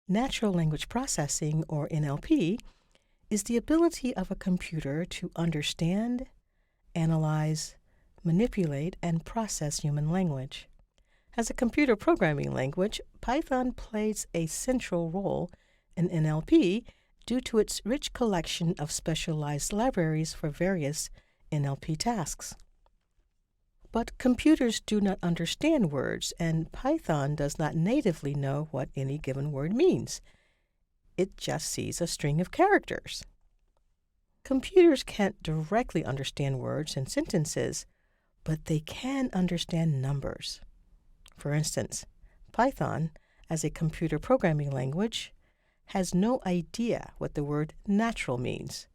Natural language processing, or NLP, is the ability of a computer to understand, analyze, manipulate, and process human language. As a computer programming language, Python plays a central role in NLP due to its rich collection of specialized libraries for various NLP tasks. But computers do not understand words, and Python does not natively know what any given word means. It just sees a string of characters. Computers can't directly understand words and sentences, but they can understand numbers. For instance, Python, as a computer programming language, has no idea what the word natural means.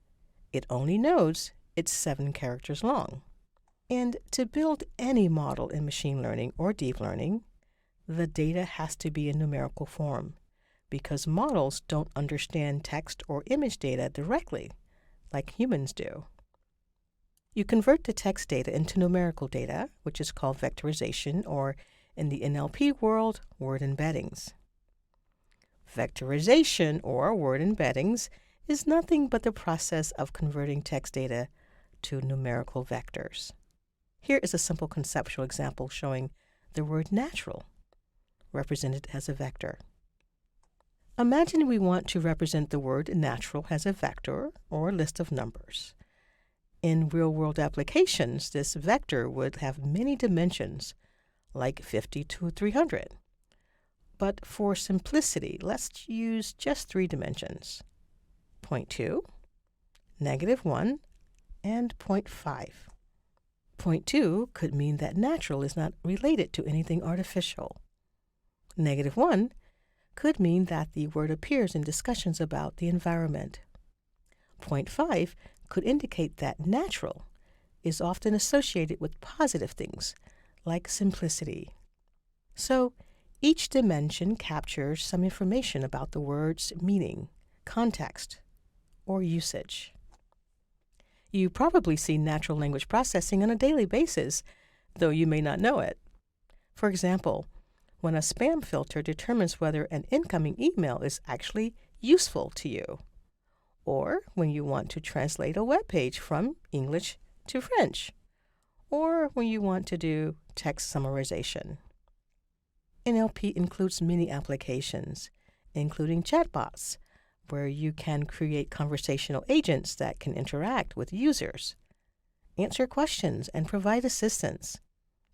It only knows it's 7 characters long. And to build any model in machine learning or deep learning, the data has to be in numerical form, because models don't understand text or image data directly, like humans do. You convert the text data into numerical data, which is called vectorization, or in the NLP world, word embeddings. Vectorization, or word embeddings, is nothing but the process of converting text data to numerical vectors. Here is a simple conceptual example showing the word natural, represented as a vector. Imagine we want to represent the word natural as a vector or a list of numbers. In real-world applications, this vector would have many dimensions, like 50 to 300. But for simplicity, let's use just 3 dimensions: 0.2, -1, and 0.5. 0.2 could mean that natural is not related to anything artificial. -1 could mean that the word appears in discussions about the environment. 0.5 could indicate that natural is often associated with positive things, like simplicity. So, each dimension captures some information about the word's meaning, context, or usage. You probably see natural language processing on a daily basis, though you may not know it. For example, when a spam filter determines whether an incoming email is actually useful to you, or when you want to translate a web page from English to French, or when you want to do text summarization. NLP includes many applications, including chatbots, where you can create conversational agents that can interact with users, answer questions, and provide assistance,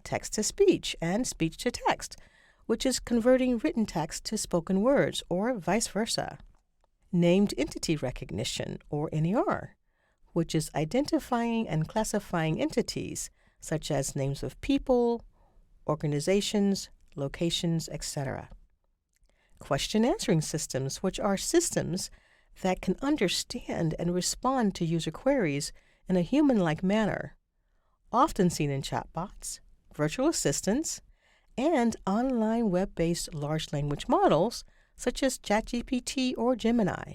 text-to-speech and speech-to-text, which is converting written text to spoken words, or vice versa, named entity recognition, or NER, which is identifying and classifying entities such as names of people, organizations, locations, etc. Question answering systems, which are systems that can understand and respond to user queries in a human-like manner, often seen in chatbots, virtual assistants, and online web-based large language models such as ChatGPT or Gemini,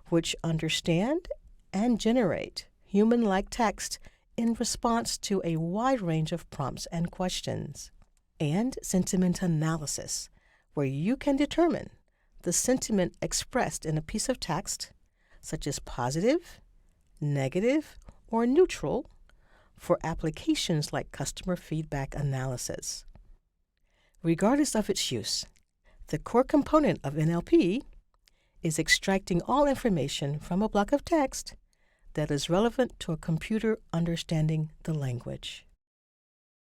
which understand and generate human-like text in response to a wide range of prompts and questions. And sentiment analysis, where you can determine the sentiment expressed in a piece of text, such as positive, negative, or neutral, for applications like customer feedback analysis. Regardless of its use, the core component of NLP is extracting all information from a block of text that is relevant to a computer understanding the language.